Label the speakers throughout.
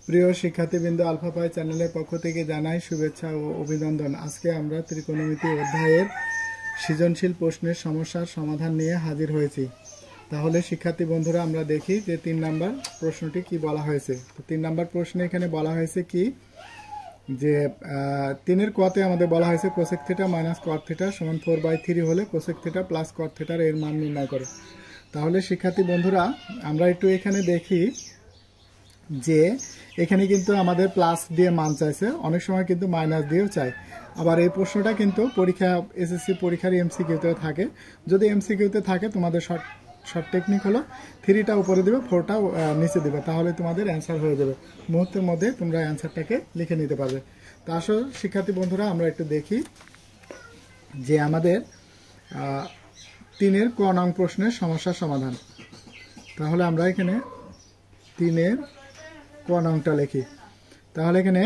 Speaker 1: প্রিয় শিক্ষার্থীবৃন্দ, আলফা পাই চ্যানেলের পক্ষ থেকে জানাই শুভেচ্ছা ও অভিনন্দন। আজকে আমরা ত্রিকোণমিতি অধ্যায়ের সৃজনশীল প্রশ্নের সমস্যার সমাধান নিয়ে হাজির হয়েছি। তাহলে শিক্ষার্থী বন্ধুরা, আমরা দেখি যে 3 নম্বর প্রশ্নটি কি বলা হয়েছে। তো 3 নম্বর প্রশ্নে এখানে বলা হয়েছে কি, যে 3-এর কতে আমাদের বলা হয়েছে cosec theta minus cot theta সমান 4/3 হলে কোসেক থিটা প্লাস কট থিটার এর মান নির্ণয় করে। তাহলে শিক্ষার্থী বন্ধুরা, আমরা একটু এখানে দেখি যে এখানে কিন্তু আমাদের প্লাস দিয়ে মান চাইছে, অনেক সময় কিন্তু মাইনাস দিয়েও চাই। আবার এই প্রশ্নটা কিন্তু পরীক্ষা এসএসসি পরীক্ষার এমসিকিউতে থাকে। যদি এমসিকিউতে থাকে, তোমাদের শর্ট টেকনিক হলো 3টা উপরে দেবে, 4টা নিচে দেবে, তাহলে তোমাদের অ্যান্সার হয়ে যাবে। মুহূর্তের মধ্যে তোমরা অ্যান্সারটাকে লিখে নিতে পারবে। তা আসলে শিক্ষার্থী বন্ধুরা, আমরা একটু দেখি যে আমাদের 3-এর ক নং প্রশ্নের সমস্যার সমাধান। তাহলে আমরা এখানে 3-এর ক নংটা লিখি। তাহলে এখানে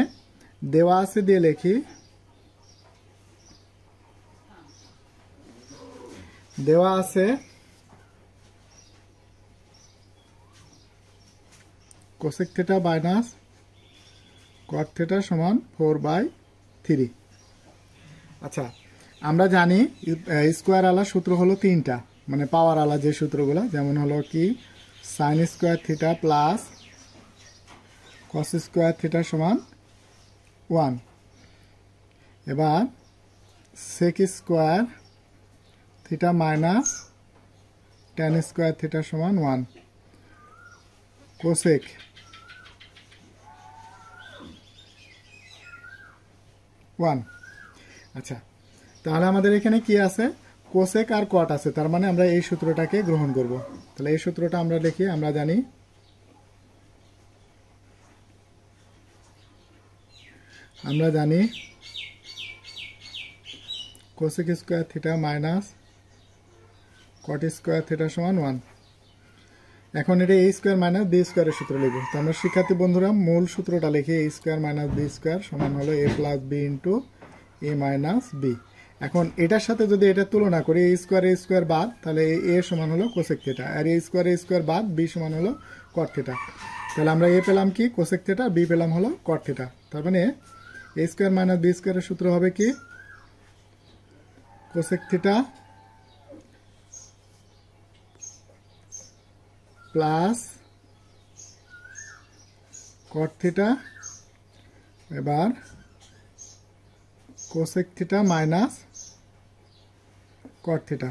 Speaker 1: দেওয়া আছে দিয়ে লিখি, দেওয়া আছে cosec theta minus cot theta সমান 4/3। আচ্ছা, আমরা জানি স্কোয়ার আলা সূত্র হলো 3টা, মানে পাওয়ার আলা যে সূত্রগুলো, যেমন হলো কি sine square theta plus cos square theta সমান 1। এবার sec square theta minus tan square theta সমান 1 কোসেক 1। আচ্ছা, তাহলে আমাদের এখানে কি আছে, কোসেক আর কট আছে, তার মানে আমরা এই সূত্রটাকে গ্রহণ করব। তাহলে এই সূত্রটা আমরা লিখি। আমরা জানি cosec square theta minus cot square theta সমান 1। এখন এটা এ স্কোয়ার মাইনাস বি স্কোয়ারের সূত্র লিখব। তো আমরা শিক্ষার্থী বন্ধুরা মূল সূত্রটা লিখি, এ স্কোয়ার মাইনাস বি স্কোয়ার সমান হলো এ প্লাস বি ইন্টু এ মাইনাস বি। এখন এটার সাথে যদি এটা তুলনা করি, এ স্কোয়ার বাদ, তাহলে এ সমান হলো কোসেক থিটা, আর এ স্কোয়ার বাদ বি সমান হলো কট থিটা। তাহলে আমরা এ পেলাম কি কোসেক থিটা, বি পেলাম হলো কট থিটা। তার মানে এ স্কোয়ার মাইনাস বি স্কোয়ারের সূত্র হবে কি cosec theta plus cot theta, এবার cosec theta minus cot theta,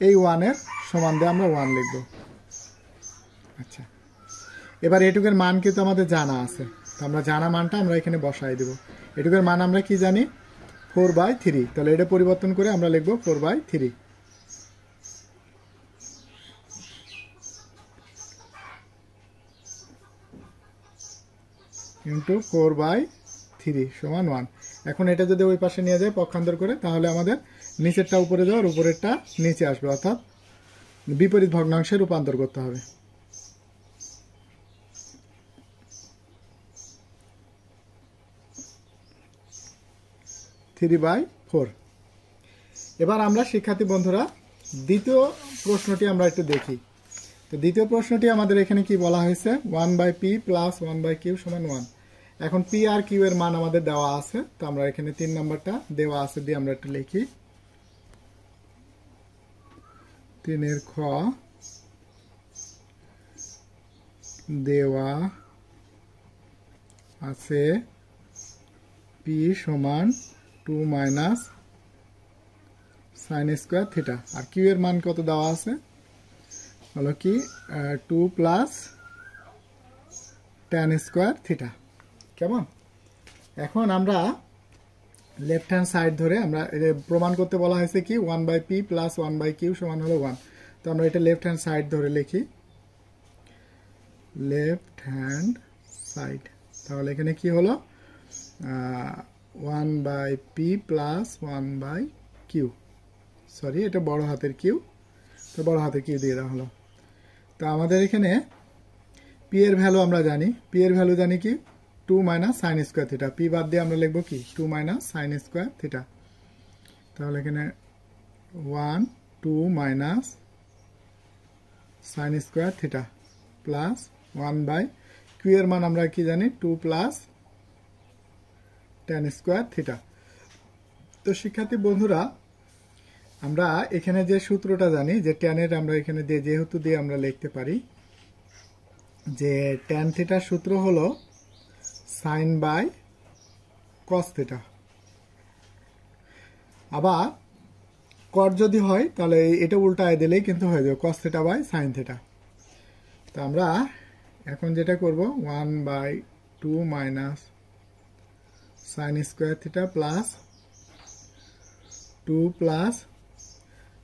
Speaker 1: এই 1-এর সমান দিয়ে আমরা 1 লিখব। আচ্ছা, এবার এটুকের মান কিন্তু আমাদের জানা আছে, তো আমরা জানা মানটা আমরা এখানে বসাই দেব। এটুকের মান আমরা কি জানি, 4/3। তাহলে এটা পরিবর্তন করে আমরা লিখব 4/3 ইন্টু 4/3 সমান 1। এখন এটা যদি ওই পাশে নিয়ে যায় পক্ষান্তর করে, তাহলে আমাদের নিচেরটা উপরে যাওয়ার উপরেরটা নিচে আসবে, অর্থাৎ বিপরীত ভগ্নাংশে রূপান্তর করতে হবে। Three by 4। এবার আমরা শিক্ষার্থী বন্ধুরা দ্বিতীয় প্রশ্নটি আমরা একটু দেখি। তো দ্বিতীয় প্রশ্নটি আমাদের এখানে কি বলা হয়েছে, 1/p প্লাস 1/q সমান 1। এখন পি আর কিউ এর মান আমাদের দেওয়া আছে, তো আমরা এখানে 3 নাম্বারটা দেওয়া আছে দিয়ে আমরা একটু লিখি। 3-এর খ, দেওয়া আছে পি সমান 2 মাইনাস সাইন স্কোয়ার থিটা, আর কিউ এর মান কত দেওয়া আছে হলো কি 2 প্লাস ট্যান স্কোয়ার থিটা। কেমন? এখন আমরা লেফট হ্যান্ড সাইড ধরে আমরা প্রমাণ করতে বলা হয়েছে কি 1/p প্লাস 1/q সমান হলো 1। তো আমরা এটা লেফট হ্যান্ড সাইড ধরে লিখি, লেফট হ্যান্ড সাইড। তাহলে এখানে কি হলো 1/p প্লাস 1/q, সরি এটা বড় হাতের কিউ, তো বড় হাতের কিউ দিয়ে দেওয়া হলো। তো আমাদের এখানে পি এর ভ্যালু আমরা জানি, পি এর ভ্যালু জানি কি 2 minus sine square theta, P বাদ দিয়ে আমরা লিখবো কি 2 মাইনাস সাইন স্কোয়ার থিটা। তাহলে এখানে 1 2 minus sine square theta plus 1/q Q এর মান আমরা কি জানি 2 প্লাস tan স্কয়ার থিটা। তো শিক্ষার্থী বন্ধুরা, আমরা এখানে যে সূত্রটা জানি যে tan এর আমরা এখানে যেহেতু দিয়ে আমরা লিখতে পারি যে tan থিটার সূত্র হলো sin বাই cos থিটা। আবার cot যদি হয় তাহলে এটা উল্টায় দিলেই কিন্তু হয়ে যাবে cos theta by sin theta. তো আমরা এখন যেটা করব 1/2 minus sin square theta plus 2 plus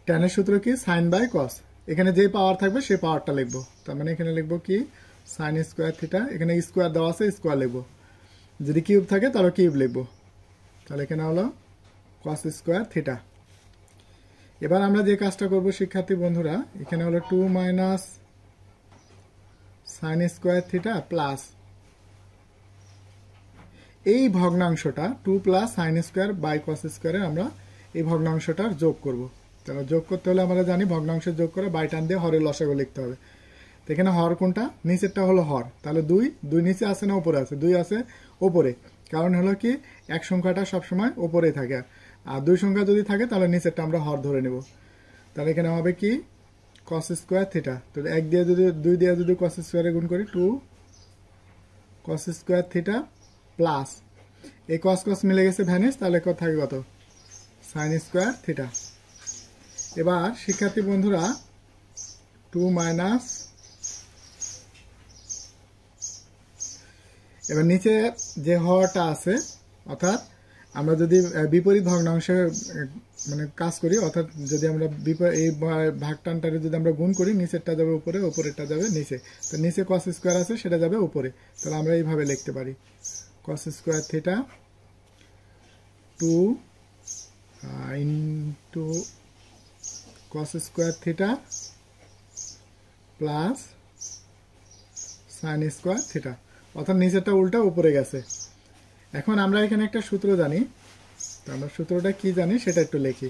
Speaker 1: tan এর সূত্র কি sin বাই cos, এখানে যে পাওয়ার থাকবে সেই পাওয়ারটা লিখব। তার মানে এখানে লিখব কি sin স্কয়ার থিটা, এখানে স্কয়ার দেওয়া আছে স্কয়ার লিখব, যদি কিউব থাকে তাহলে কিউব লিখব। তাহলে এখানে হলো cos স্কয়ার থিটা। এবার আমরা যে কাজটা করব শিক্ষার্থী বন্ধুরা, এখানে হলো 2 minus sin square theta plus এই ভগ্নাংশটা 2 plus sin square by cos স্কয়ারে আমরা এই ভগ্নাংশটার যোগ করব। তাহলে যোগ করতে হলে আমরা জানি ভগ্নাংশের যোগ করে বাই টান দিয়ে হরের লসাগু লিখতে হবে। তো এখানে হর কোনটা, নিচেরটা হলো হর, তাহলে 2 নিচে আছে না উপরে আছে, 2 আছে উপরে, কারণ হলো কি এক সংখ্যাটা সবসময় উপরেই থাকে, আর 2 সংখ্যা যদি থাকে তাহলে নিচেরটা আমরা হর ধরে নেব। তাহলে এখানে হবে কি cos স্কয়ার থিটা, তো 1 দিয়ে যদি 2 দিয়ে যদি cos স্কয়ারে গুণ করি 2 cos স্কয়ার থিটা প্লাস এই cos cos মিলে গেছে ভ্যানিশ, তাহলে কত থাকে কত sin স্কয়ার থিটা। এবার শিক্ষার্থী বন্ধুরা 2 মাইনাস, এবার নিচে যে হরটা আছে অর্থাৎ আমরা যদি বিপরীত ভগ্নাংশে মানে কাজ করি, অর্থাৎ যদি আমরা এই ভাগটানটারে যদি আমরা গুণ করি, নিচেরটা যাবে উপরে, উপরেরটা যাবে নিচে, তো নিচে cos স্কয়ার আছে সেটা যাবে উপরে। তাহলে আমরা এইভাবে লিখতে পারি cos square theta 2 into cos square theta plus sin square theta, অর্থাৎ নিচেরটা উল্টা উপরে গেছে। এখন আমরা এখানে একটা সূত্র জানি, তো আমরা সূত্রটা কি জানি সেটা একটু লিখি।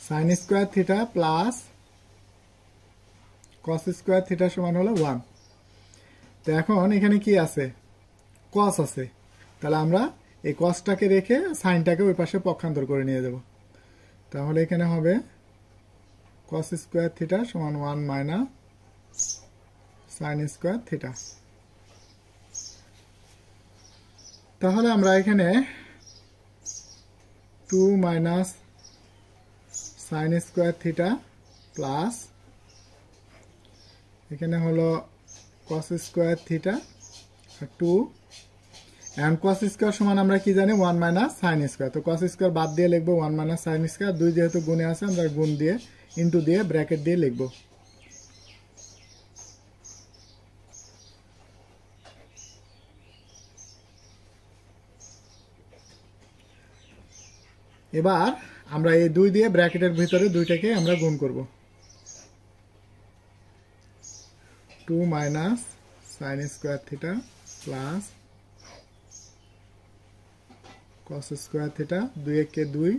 Speaker 1: sin square theta plus cos square theta সমান হলো 1। তো এখন এখানে কি আছে, cos আছে, তাহলে আমরা এই cosটাকে রেখে সাইনটাকে ওই পাশে পক্ষান্তর করে নিয়ে যাব। তাহলে এখানে হবে cos স্কয়ার থিটা সমান 1 মাইনাস sin স্কয়ার থিটা। তাহলে আমরা এখানে 2 minus sin square theta plus এখানে হলো cos স্কয়ার থিটা 2, এখন cos স্কয়ার সমান আমরা কি জানি 1 মাইনাস sin স্কয়ার, তো cos স্কয়ার বাদ দিয়ে লিখবো 1 মাইনাস sin স্কয়ার, 2 যেহেতু গুণে আছে আমরা গুণ দিয়ে ইনটু দিয়ে ব্র্যাকেট দিয়ে লিখবো। এবার আমরা এই 2 দিয়ে ব্র্যাকেটের ভিতরে দুইটাকে আমরা গুণ করব, 2 minus sin square theta plus cos square theta, 2 একে 2,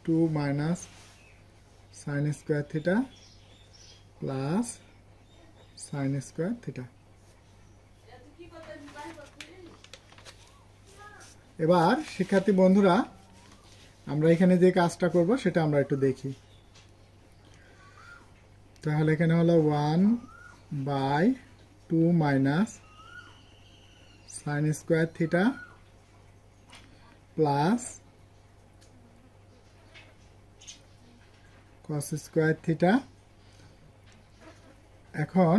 Speaker 1: 2 minus sin square theta plus sin square theta. এবার শিক্ষার্থী বন্ধুরা, আমরা এখানে যে কাজটা করব সেটা আমরা একটু দেখি। তাহলে এখানে হলো 1/2 minus sin square theta plus cos square theta. এখন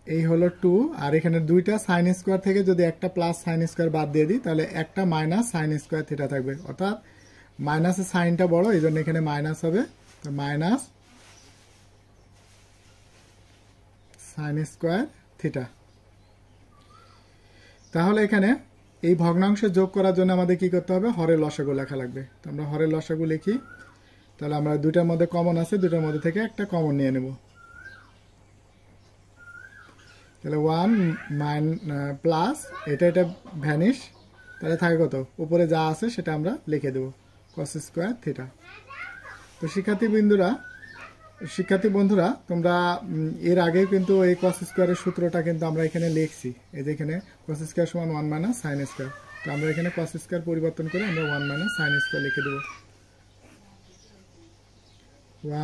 Speaker 1: এই হলো 2, আর এখানে দুইটা sin স্কয়ার থেকে যদি একটা প্লাস sin স্কয়ার বাদ দিয়ে দিই তাহলে একটা মাইনাস sin স্কয়ার থিটা থাকবে, অর্থাৎ মাইনাসের সাইনটা বড়, এই জন্য এখানে মাইনাস হবে, তো মাইনাস sin স্কয়ার থিটা। তাহলে এখানে এই ভগ্নাংশ যোগ করার জন্য আমাদের কি করতে হবে, হরের লসাগু লেখা লাগবে। তো আমরা হরের লসাগু লিখি, তাহলে আমরা দুইটার মধ্যে কমন আছে, দুইটার মধ্যে থেকে একটা কমন নিয়ে নেব। তাহলে 1 প্লাস এটা ভ্যানিশ, তাহলে থাকে কত, উপরে যা আছে সেটা আমরা লিখে দেব cos স্কয়ার থিটা। তো শিক্ষার্থী বিন্দুরা, শিক্ষার্থী বন্ধুরা তোমরা এর আগে কিন্তু এই cos স্কয়ারের সূত্রটা কিন্তু আমরা এখানে লিখছি। এই যে এখানে cos স্কয়ার সমান 1 মাইনাস sin স্কয়ার। তো আমরা এখানে cos স্কয়ার পরিবর্তন করে আমরা 1 মাইনাস sin স্কয়ার লিখে দেব।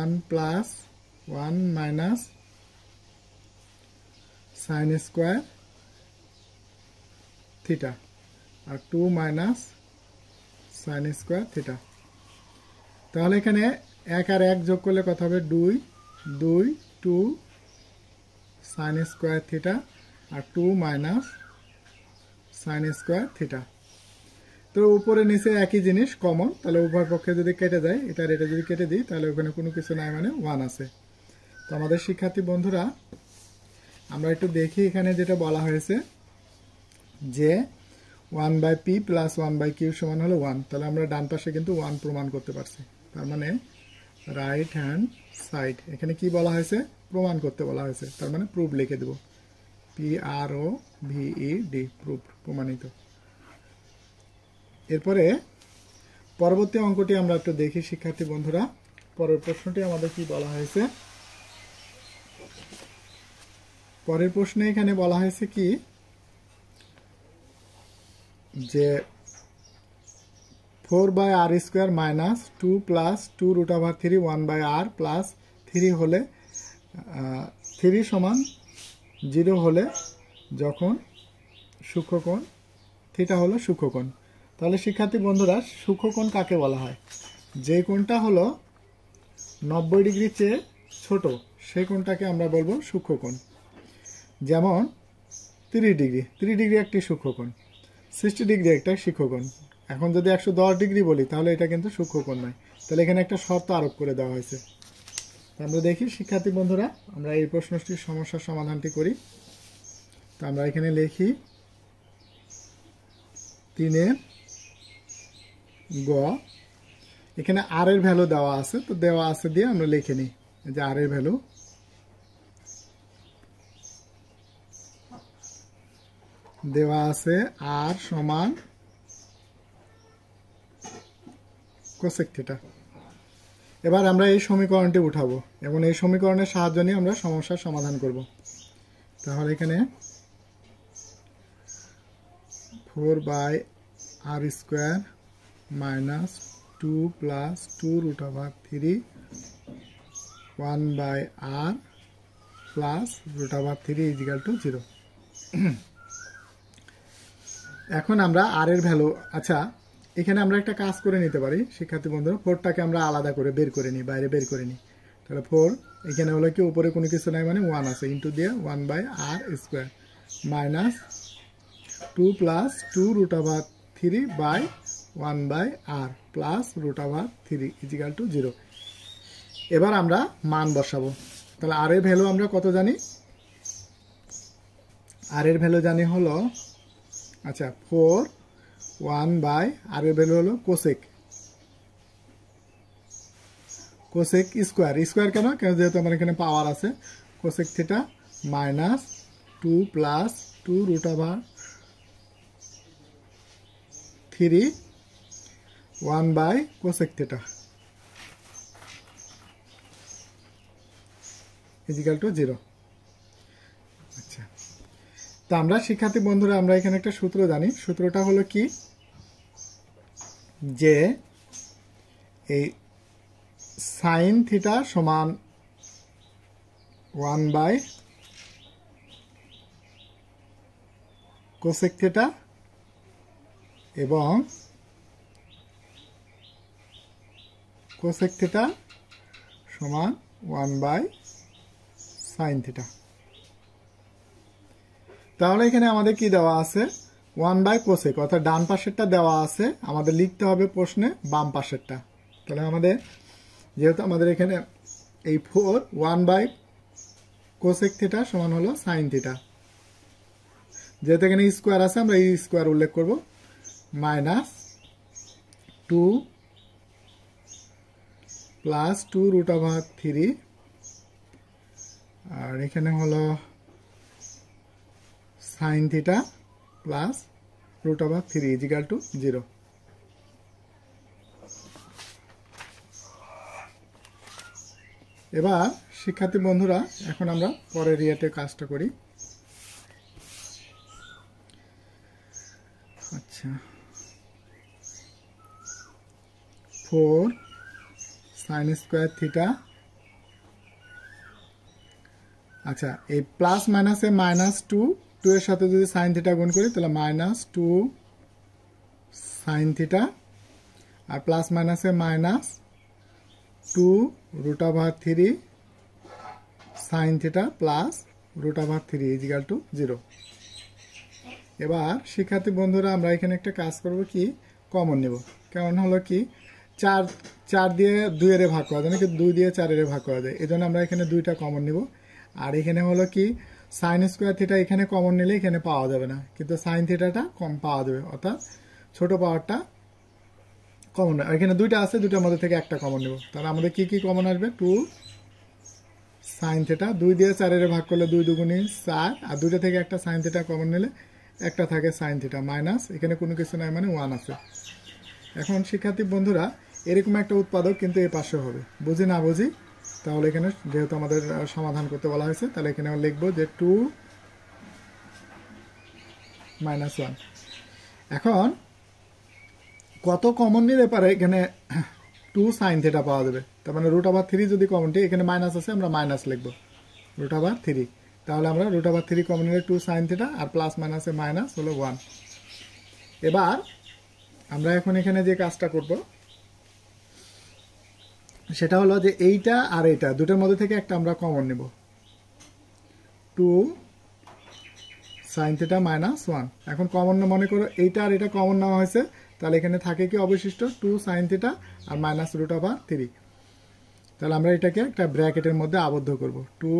Speaker 1: 1 plus 1 minus sin square theta আর 2 মাইনাস sin স্কয়ার থিটা। তাহলে এখানে 1 আর 1 যোগ করলে কত হবে 2 2 2 sin স্কয়ার থিটা আর 2 মাইনাস sin স্কয়ার থিটা। তো উপরে নিচে একই জিনিস কমন, তাহলে উভয় পক্ষে যদি কেটে যায় এটা আর এটা যদি কেটে দিই তাহলে ওখানে কোনো কিছু নাই, মানে 1 আছে। তো আমাদের শিক্ষার্থী বন্ধুরা আমরা একটু দেখি এখানে যেটা বলা হয়েছে যে 1/p প্লাস 1/q সমান হলো 1। তাহলে আমরা ডান পাশে কিন্তু 1 প্রমাণ করতে পারছি। তার মানে রাইট হ্যান্ড সাইড এখানে কি বলা হয়েছে, প্রমাণ করতে বলা হয়েছে, তার মানে প্রুফ লিখে দেব, PROVED, প্রুফ, প্রমাণিত। এরপরে পরবর্তী অঙ্কটি আমরা একটু দেখি শিক্ষার্থী বন্ধুরা। পরের প্রশ্নটি আমাদের কি বলা হয়েছে, পরের প্রশ্নে এখানে বলা হয়েছে কি যে 4/r square minus 2 plus 2 root over 3 1/r plus 3 হলে 3 সমান 0 হলে যখন সূক্ষ্মকোণ থিটা হলো সূক্ষ্মকোণ। তাহলে শিক্ষার্থী বন্ধুরা সূক্ষ্মকোণ কাকে বলা হয়, যে কোণটা হলো 90 ডিগ্রির চেয়ে ছোট সেই কোণটাকে আমরা বলবো সূক্ষ্মকোণ। যেমন 30 ডিগ্রি একটি সূক্ষ্মকোণ, 60 ডিগ্রি একটা সূক্ষ্মকোণ। এখন যদি 110 ডিগ্রি বলি তাহলে এটা কিন্তু সূক্ষ্মকোণ নয়। তাহলে এখানে একটা শর্ত আরোপ করে দেওয়া হয়েছে। আমরা দেখি শিক্ষার্থী বন্ধুরা আমরা এই প্রশ্নটির সমস্যার সমাধানটি করি। তো আমরা এখানে লিখি 3 গ, এখানে আর এর ভ্যালু দেওয়া আছে, তো দেওয়া আছে দিয়ে আমরা লিখে নিই যে আর এর ভ্যালু দেওয়া আছে আর সমান কোসেক থিটা। এবার আমরা এই সমীকরণটি উঠাবো এবং এই সমীকরণের সাহায্য নিয়ে আমরা সমস্যার সমাধান করব। তাহলে এখানে 4/r square minus 2 plus 2 root over 3 1/r plus root over 3 equal to 0। এখন আমরা আর এর ভ্যালু, আচ্ছা এখানে আমরা একটা কাজ করে নিতে পারি শিক্ষার্থী বন্ধুরা, 4টাকে আমরা আলাদা করে বের করে নিই, বাইরে বের করে নিই। তাহলে 4 এখানে হলো কি উপরে কোনো কিছু নাই মানে 1 আছে, ইন্টু দিয়ে 1/r square minus 2 plus 2 root over 3 by 1/r plus root over 3 equal to 0। এবার আমরা মান বসাবো। তাহলে আর এর ভ্যালু আমরা কত জানি, আর এর ভ্যালু জানি হলো আচ্ছা 4 1/r এর ভ্যালু হলো কোসেক স্কয়ার কেন যেহেতু আমার এখানে পাওয়ার আছে, cosec theta minus 2 plus 2 root over 3 1/কোসেক থিটা ইজিক্যাল টু 0। আচ্ছা তো আমরা শিক্ষার্থী বন্ধুরা আমরা এখানে একটা সূত্র জানি, সূত্রটা হলো কি যে এই সাইন থিটা সমান 1/কোসেক থিটা এবং কোসেক থিটা সমান 1/সাইন থিটা। তাহলে এখানে আমাদের কি দেওয়া আছে 1/কোসেক, অর্থাৎ ডান পাশেরটা দেওয়া আছে, আমাদের লিখতে হবে প্রশ্নে বাম পাশেরটা। তাহলে আমাদের যেহেতু আমাদের এখানে এই 4 1/কোসেক থিটা সমান হলো সাইন থিটা, যেহেতু এখানে স্কোয়ার আছে আমরা এই স্কোয়ার উল্লেখ করব, মাইনাস 2 প্লাস 2 রুট ওভার 3 আর এখানে হলো sine theta plus root over 3 equal to 0। এবার শিক্ষার্থী বন্ধুরা এখন আমরা পরের ইয়েতে কাজটা করি। আচ্ছা, 4 sin স্কয়ার থিটা। আচ্ছা, এই প্লাস মাইনাসে -2, 2 এর সাথে যদি sin থিটা গুণ করি তাহলে -2 sin থিটা, আর প্লাস মাইনাসে -2 √3 sin থিটা প্লাস √3 = 0। এবার শিক্ষার্থী বন্ধুরা আমরা এখানে একটা কাজ করব, কি কমন নেব। কারণ হলো কি 4 দিয়ে 2 এর ভাগ করা যায় না, কিন্তু 2 দিয়ে 4 এর ভাগ করা যায়, এজন্য আমরা এখানে 2টা কমন নেব। আর এখানে হলো কি sin স্কয়ার থিটা এখানে কমন নিলে এখানে পাওয়া যাবে না, কিন্তু sin থিটাটা কম পাওয়া যাবে, অর্থাৎ ছোট পাওয়ারটা কমন। এখানে 2টা আছে, 2টার মধ্যে থেকে একটা কমন নেব। তাহলে আমাদের কি কি কমন আসবে? 2 sin থিটা, 2 দিয়ে 4 এর ভাগ করলে 2 দুগুণে 4, আর 2টা থেকে একটা sin থিটা কমন নিলে একটা থাকে sin থিটা মাইনাস, এখানে কোনো কিছু নাই মানে 1 আছে। এখন শিক্ষার্থী বন্ধুরা এরকম একটা উৎপাদক কিন্তু এই পাশে হবে, বুঝি না বুঝি। তাহলে এখানে যেহেতু আমাদের সমাধান করতে বলা হয়েছে, তাহলে এখানে আমরা লিখবো যে 2 - 1। এখন কত কমন নিলে পারে এখানে 2 sin থিটা পাওয়া যাবে। তার মানে √3 যদি কমন নিই, এখানে মাইনাস আছে, আমরা মাইনাস লিখবো √3। তাহলে আমরা √3 কমন নিলে 2 sin থিটা, আর প্লাস মাইনাসে মাইনাস হলো 1। এবার আমরা এখন এখানে যে কাজটা করব সেটা হলো যে এইটা আর এইটা দুটোর মধ্যে থেকে একটা আমরা কমন নেব, 2 sin থিটা মাইনাস 1। এখন কমন মনে করো এইটা আর এটা কমন নেওয়া হয়েছে, তাহলে এখানে থাকে কি অবশিষ্ট 2 sin থিটা আর মাইনাস √3। তাহলে আমরা এটাকে একটা ব্র্যাকেটের মধ্যে আবদ্ধ করব, 2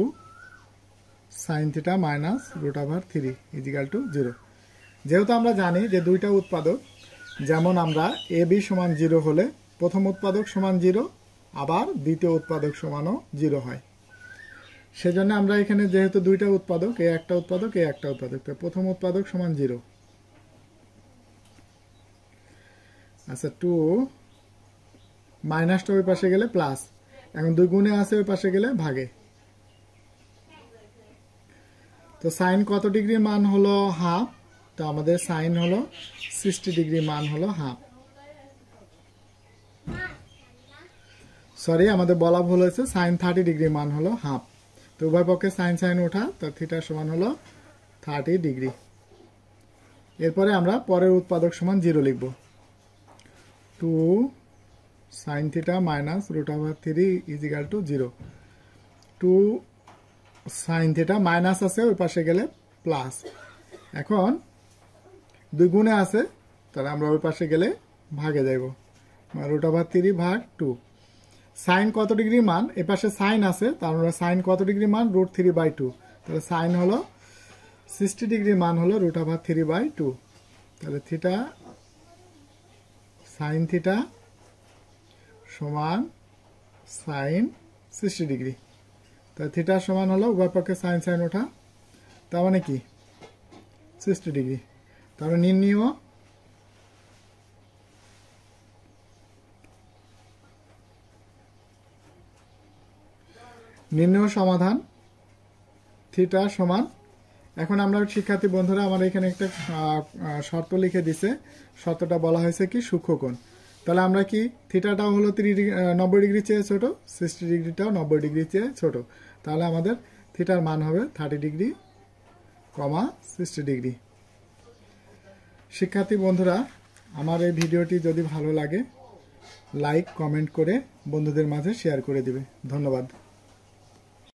Speaker 1: sin থিটা মাইনাস √3 = 0। যেহেতু আমরা জানি যে দুইটা উৎপাদক, যেমন আমরা AB সমান 0 হলে প্রথম উৎপাদক সমান 0, আবার দ্বিতীয় উৎপাদক সমানও 0 হয়। সেজন্য আমরা এখানে যেহেতু দুইটা উৎপাদক, এ একটা উৎপাদক, এ একটা উৎপাদক, তো প্রথম উৎপাদক সমান 0। আচ্ছা, 2 মাইনাসটা ওই পাশে গেলে প্লাস, এখন 2 গুণে আছে ওই পাশে গেলে ভাগে। তো সাইন কত ডিগ্রি মান হলো হাফ, তো আমাদের সাইন হলো 60 ডিগ্রি মান হলো হাফ। সরি, আমাদের বলা ভুল হয়েছে, সাইন 30 ডিগ্রি মান হলো হাফ। তো উভয় পক্ষে সাইন সাইন ওঠা, তো থিটা সমান হলো 30 ডিগ্রি। এরপরে আমরা পরের উৎপাদক সমান 0 লিখব, 2 sin theta minus √3 = 0। 2 sin theta minus আছে ওই পাশে গেলে প্লাস, এখন 2 গুণে আছে, তাহলে আমরা ওই পাশে গেলে ভাগে যাইব, √3 ভাগ 2। সাইন কত ডিগ্রি মান, এ পাশে সাইন আছে, তার মানে সাইন কত ডিগ্রি মান √3/2, তাহলে সাইন হলো 60 ডিগ্রি মান হলো √3/2। তাহলে থিটা সাইন থিটা সমান সাইন 60 ডিগ্রি। তাহলে থিটা সমান হলো উভয় পক্ষে সাইন সাইন ওঠা, তার মানে কি 60 ডিগ্রি। তাহলে নির্ণয় সমাধান থিটা সমান। এখন আমরা শিক্ষার্থী বন্ধুরা আমার এখানে একটা শর্ত লিখে দিছে, শর্তটা বলা হয়েছে কি সূক্ষ্মকোণ। তাহলে আমরা কি থিটাটাও হলো 90 ডিগ্রি চেয়ে ছোট, 60 ডিগ্রিটাও 90 ডিগ্রি চেয়ে ছোট, তাহলে আমাদের থিটার মান হবে 30 ডিগ্রি, 60 ডিগ্রি। শিক্ষার্থী বন্ধুরা আমার এই ভিডিওটি যদি ভালো লাগে লাইক কমেন্ট করে বন্ধুদের মাঝে শেয়ার করে দিবে। ধন্যবাদ।